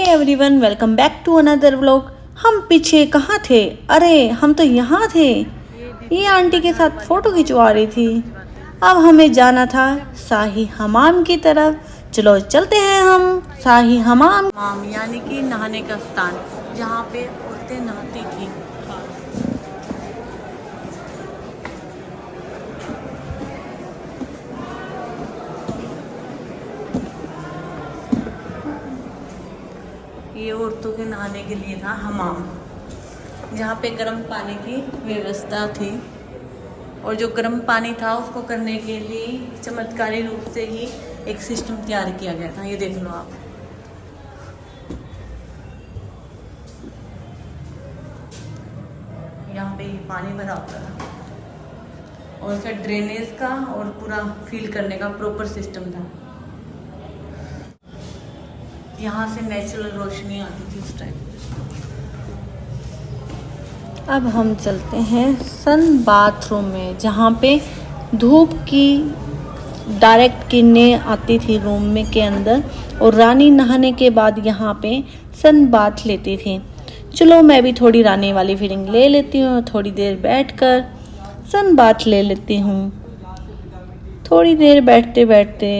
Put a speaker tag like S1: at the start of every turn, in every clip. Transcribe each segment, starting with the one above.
S1: Everyone, welcome back to another vlog. हम पीछे कहाँ थे? अरे हम तो यहाँ थे। ये आंटी के साथ फ़ोटो खिंचवा रही थी। अब हमें जाना था शाही हमाम की तरफ। चलो चलते हैं हम शाही हमाम यानी कि नहाने का स्थान, जहाँ पे औरतें नहाती थी। ये औरतों के नहाने के लिए था हमाम, जहाँ पे गर्म पानी की व्यवस्था थी। और जो गर्म पानी था उसको करने के लिए चमत्कारी रूप से ही एक सिस्टम तैयार किया गया था। ये देख लो आप। यहाँ पे पानी भरा होता था और उसका ड्रेनेज का और पूरा फील करने का प्रॉपर सिस्टम था। यहाँ से नेचुरल रोशनी आती थी उस टाइम। अब हम चलते हैं सन बाथरूम में, जहाँ पे धूप की डायरेक्ट किरणें आती थी रूम में के अंदर, और रानी नहाने के बाद यहाँ पे सन बाथ लेती थी। चलो मैं भी थोड़ी रानी वाली फीलिंग ले लेती हूँ, थोड़ी देर बैठकर सन बाथ ले लेती हूँ। थोड़ी देर बैठते बैठते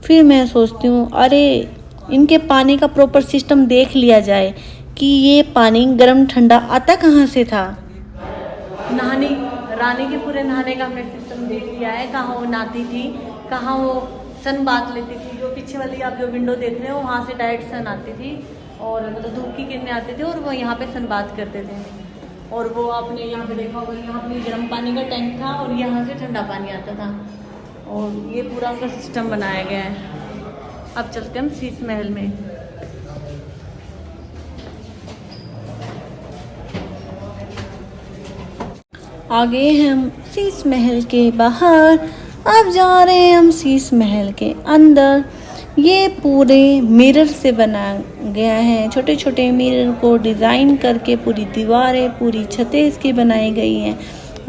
S1: फिर मैं सोचती हूँ, अरे इनके पानी का प्रॉपर सिस्टम देख लिया जाए कि ये पानी गर्म ठंडा आता कहाँ से था। नहाने रानी के पूरे नहाने का हमने सिस्टम देख लिया है, कहाँ वो नहाती थी, कहाँ वो सन बात लेती थी। जो पीछे वाली आप जो विंडो देख रहे हो, वहाँ से डायरेक्ट सन आती थी और मतलब धूप की किरणें आती थी और वो यहाँ पे सन बात करते थे। और वो आपने यहाँ पे देखा होगा, यहाँ पे गर्म पानी का टैंक था और यहाँ से ठंडा पानी आता था, और ये पूरा उनका सिस्टम बनाया गया है। अब चलते हम शीश महल में। आगे हम शीश महल के बाहर, अब जा रहे हैं हम शीश महल के अंदर। ये पूरे मिरर से बनाया गया है। छोटे छोटे मिरर को डिज़ाइन करके पूरी दीवारें, पूरी छतें इसकी बनाई गई हैं।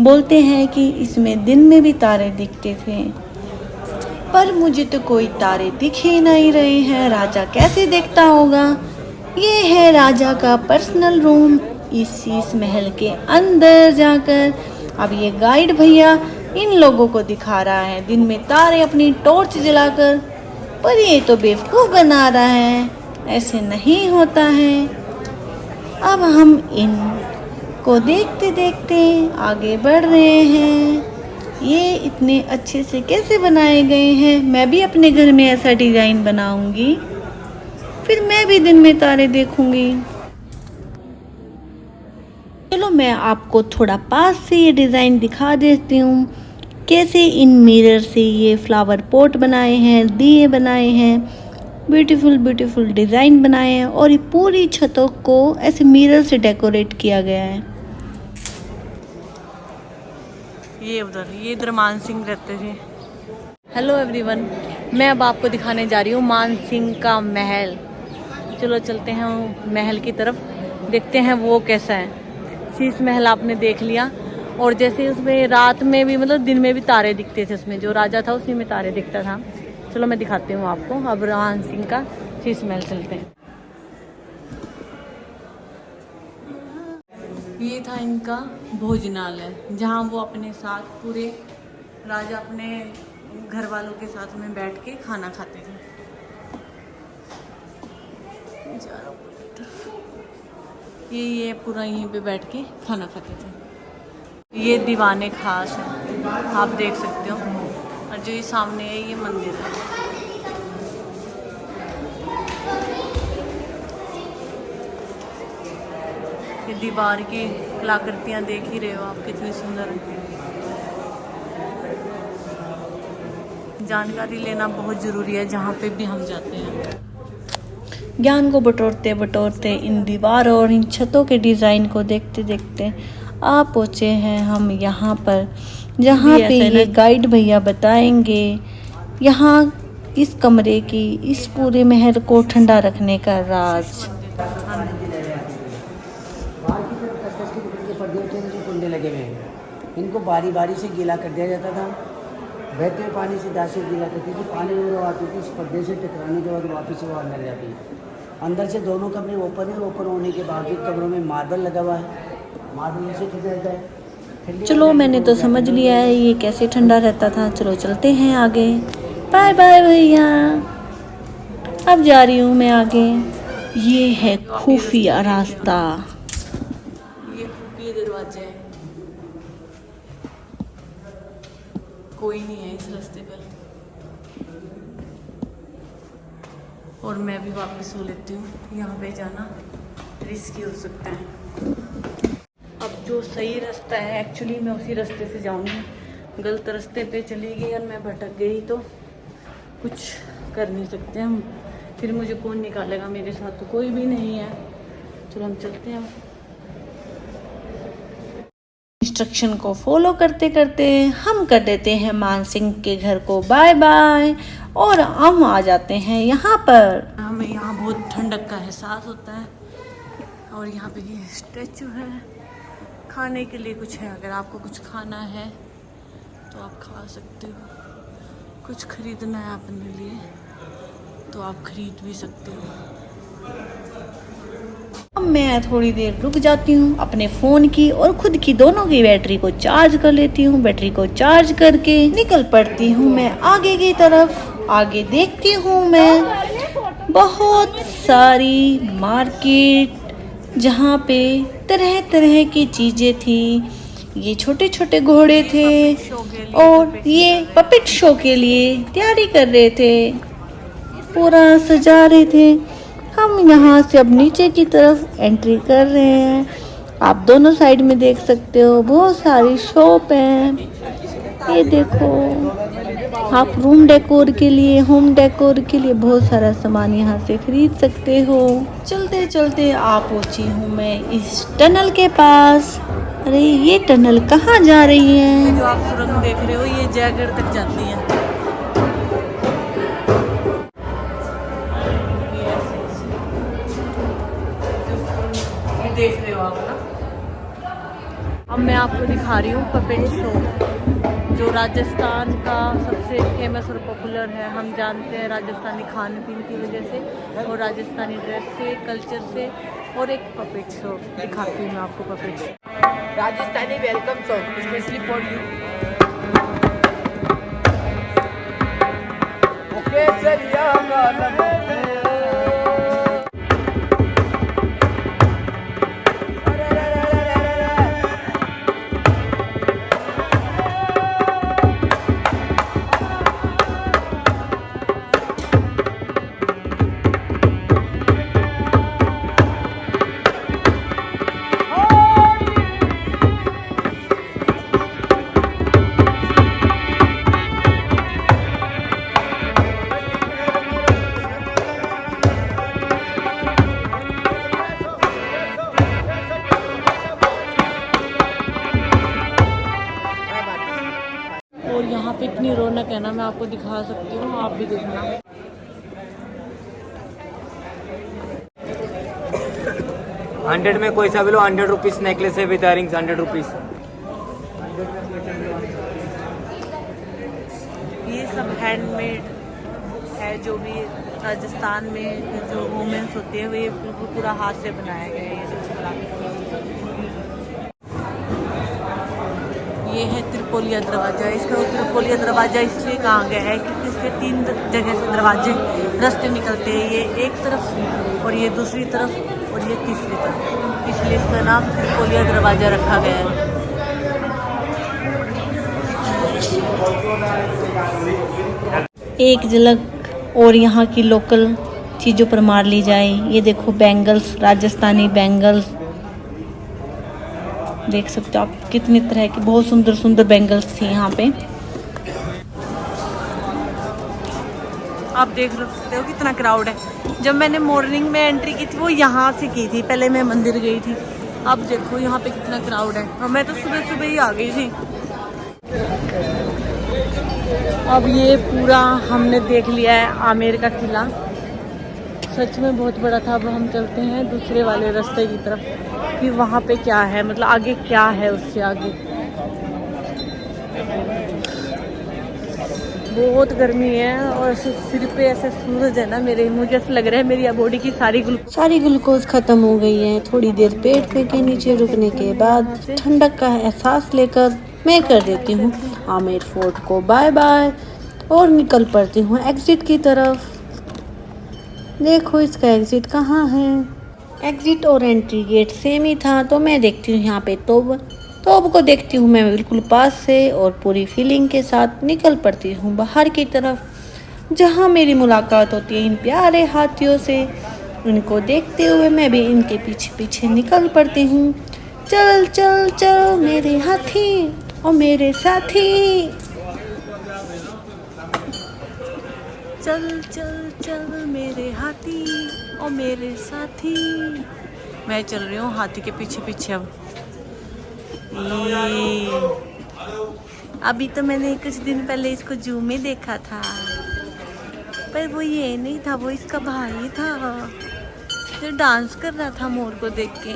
S1: बोलते हैं कि इसमें दिन में भी तारे दिखते थे, पर मुझे तो कोई तारे दिख ही नहीं रहे हैं। राजा कैसे देखता होगा? ये है राजा का पर्सनल रूम इस शीश महल के अंदर जाकर। अब ये गाइड भैया इन लोगों को दिखा रहा है दिन में तारे अपनी टॉर्च जलाकर, पर ये तो बेवकूफ़ बना रहा है, ऐसे नहीं होता है। अब हम इनको देखते देखते आगे बढ़ रहे हैं। ये इतने अच्छे से कैसे बनाए गए हैं? मैं भी अपने घर में ऐसा डिज़ाइन बनाऊंगी, फिर मैं भी दिन में तारे देखूंगी। चलो मैं आपको थोड़ा पास से ये डिज़ाइन दिखा देती हूँ, कैसे इन मिरर से ये फ्लावर पॉट बनाए हैं, दिए बनाए हैं, ब्यूटीफुल ब्यूटीफुल डिज़ाइन बनाए हैं, और ये पूरी छतों को ऐसे मिरर से डेकोरेट किया गया है। ये इधर मान सिंह रहते थे। हेलो एवरीवन, मैं अब आपको दिखाने जा रही हूँ मान सिंह का महल। चलो चलते हैं महल की तरफ, देखते हैं वो कैसा है। शीश महल आपने देख लिया, और जैसे उसमें रात में भी मतलब दिन में भी तारे दिखते थे, उसमें जो राजा था उसी में तारे दिखता था। चलो मैं दिखाती हूँ आपको। अब मान सिंह का शीश महल चलते हैं। ये था इनका भोजनालय, जहाँ वो अपने साथ पूरे राजा अपने घर वालों के साथ में बैठ के खाना खाते थे। ये पूरा यहीं पे बैठ के खाना खाते थे। ये दीवाने खास है, आप देख सकते हो। और जो ये सामने है ये मंदिर है। ये दीवार की कलाकृतियाँ देख ही रहे हो आप, कितनी सुंदर है। जानकारी लेना बहुत ज़रूरी है जहाँ पे भी हम जाते हैं। ज्ञान को बटोरते बटोरते इन दीवारों और इन छतों के डिज़ाइन को देखते देखते आ पहुँचे हैं हम यहाँ पर, जहाँ पे ये गाइड भैया बताएंगे यहाँ इस कमरे की, इस पूरे महल को ठंडा रखने का राज।
S2: कुंडे लगे हुए हैं, इनको बारी बारी से गीला कर दिया जाता था। बहते हुए पानी से दासी गीला करती थी, पानी में वो आती थी, इस पर्दे से टकराने के बाद वापस वो अंदर जाती। अंदर से दोनों कमरे ओपन है, ओपन होने के बावजूद कमरों में मार्बल लगा हुआ है, मार्बल से ठंडा रहता है।
S1: चलो मैंने तो समझ लिया है ये कैसे ठंडा रहता था। चलो चलते हैं आगे। बाय बाय भैया, अब जा रही हूँ मैं आगे। ये है खुफिया रास्ता, ये खुफिया दरवाजा है, कोई नहीं है इस रास्ते पर। और मैं भी वापस हो लेती हूँ, यहाँ पे जाना रिस्की हो सकता है। अब जो सही रास्ता है एक्चुअली मैं उसी रास्ते से जाऊँगी। गलत रास्ते पे चली गई और मैं भटक गई तो कुछ कर नहीं सकते हम, फिर मुझे कौन निकालेगा, मेरे साथ तो कोई भी नहीं है। चलो हम चलते हैं। इंस्ट्रक्शन को फॉलो करते करते हम कर देते हैं मानसिंह के घर को बाय बाय और हम आ जाते हैं यहाँ पर। हमें यहाँ बहुत ठंडक का एहसास होता है और यहाँ पे ये स्टैचू है। खाने के लिए कुछ है, अगर आपको कुछ खाना है तो आप खा सकते हो। कुछ खरीदना है अपने लिए तो आप खरीद भी सकते हो। अब मैं थोड़ी देर रुक जाती हूँ, अपने फ़ोन की और खुद की दोनों की बैटरी को चार्ज कर लेती हूँ। बैटरी को चार्ज करके निकल पड़ती हूँ मैं आगे की तरफ। आगे देखती हूँ मैं बहुत सारी मार्केट जहाँ पे तरह तरह की चीज़ें थी। ये छोटे छोटे घोड़े थे और ये पपेट शो के लिए तैयारी कर रहे थे, पूरा सजा रहे थे। हम यहाँ से अब नीचे की तरफ एंट्री कर रहे हैं। आप दोनों साइड में देख सकते हो बहुत सारी शॉप हैं। ये देखो, आप रूम डेकोर के लिए, होम डेकोर के लिए बहुत सारा सामान यहाँ से खरीद सकते हो। चलते चलते आ पहुँची हूँ मैं इस टनल के पास। अरे ये टनल कहाँ जा रही है? जो आप सुरंग देख रहे हो ये जयगढ़ तक जाती है। देख रहे हो आप ना। अब मैं आपको दिखा रही हूँ पपेट शो, जो राजस्थान का सबसे फेमस और पॉपुलर है। हम जानते हैं राजस्थानी खाने पीने की वजह से और राजस्थानी ड्रेस से, कल्चर से। और एक पपेट शो दिखाती हूँ मैं आपको। Puppet show
S3: Rajasthani welcome song specially for you. Okay sir,
S1: और यहाँ पे इतनी रौनक है ना, मैं आपको दिखा सकती हूँ, आप भी देखना।
S3: 100 में कोई सा भी लो, 100 रुपीज नेकलेस है विद इयरिंग्स, 100 रुपीज।
S1: ये सब हैंडमेड है, जो भी राजस्थान में जो वुमेन्स होती है वो ये बिल्कुल पूरा हाथ से बनाया गया है। ये सब ये है त्रिपोलिया दरवाज़ा। इसका त्रिपोलिया दरवाज़ा इसलिए कहा गया है क्योंकि इसके 3 जगह से दरवाजे रास्ते निकलते हैं। ये एक तरफ और ये दूसरी तरफ और ये तीसरी तरफ, इसलिए इसका नाम त्रिपोलिया दरवाज़ा रखा गया है। एक झलक और यहाँ की लोकल चीज़ों पर मार ली जाए। ये देखो बैंगल्स, राजस्थानी बैंगल्स देख सकते हो आप, कितनी तरह की बहुत सुंदर सुंदर बैंगल्स थी यहाँ पे। आप देख सकते हो कितना क्राउड है। जब मैंने मॉर्निंग में एंट्री की थी वो यहाँ से की थी, पहले मैं मंदिर गई थी। अब देखो यहाँ पे कितना क्राउड है और मैं तो सुबह सुबह ही आ गई थी। अब ये पूरा हमने देख लिया है आमेर का किला, सच में बहुत बड़ा था। अब हम चलते हैं दूसरे वाले रास्ते की तरफ कि वहाँ पे क्या है, मतलब आगे क्या है उससे आगे। बहुत गर्मी है और सिर पे ऐसे सूरज है ना मेरे, मुझे ऐसा लग रहा है मेरी बॉडी की सारी ग्लूकोज खत्म हो गई है। थोड़ी देर पेट के नीचे रुकने के बाद ठंडक का एहसास लेकर मैं कर देती हूँ आमेर फोर्ट को बाय बाय और निकल पड़ती हूँ एग्जिट की तरफ। देखो इसका एग्जिट कहाँ है। एग्जिट और एंट्री गेट सेम ही था, तो मैं देखती हूँ यहाँ पे तोब को देखती हूँ मैं बिल्कुल पास से और पूरी फीलिंग के साथ निकल पड़ती हूँ बाहर की तरफ, जहाँ मेरी मुलाकात होती है इन प्यारे हाथियों से। इनको देखते हुए मैं भी इनके पीछे पीछे निकल पड़ती हूँ। चल चल चल मेरे हाथी और मेरे साथी, चल चल चल मेरे हाथी और मेरे साथी। मैं चल रही हूँ हाथी के पीछे पीछे। अभी तो मैंने कुछ दिन पहले इसको जू में देखा था, पर वो ये नहीं था, वो इसका भाई था जो डांस कर रहा था मोर को देख के।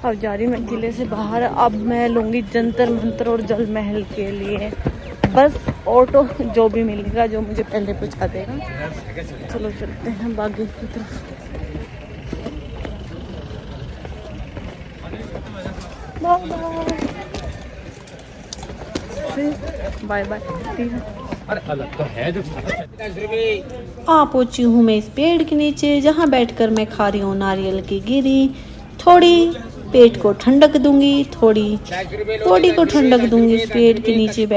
S1: अब जा रही मैं किले से बाहर। अब मैं लूँगी जंतर मंतर और जल महल के लिए बस ऑटो, जो भी मिलेगा जो मुझे पहले पहुँचा देगा। चलो चलते हैं बागी की तरफ। Bye bye.
S4: अरे अलग तो है जो
S1: आ पहुंची हूँ मैं इस पेड़ के नीचे, जहाँ बैठकर मैं खा रही हूँ नारियल की गिरी। थोड़ी पेट को ठंडक दूंगी, थोड़ी बॉडी को ठंडक दूंगी इस पेड़ के नीचे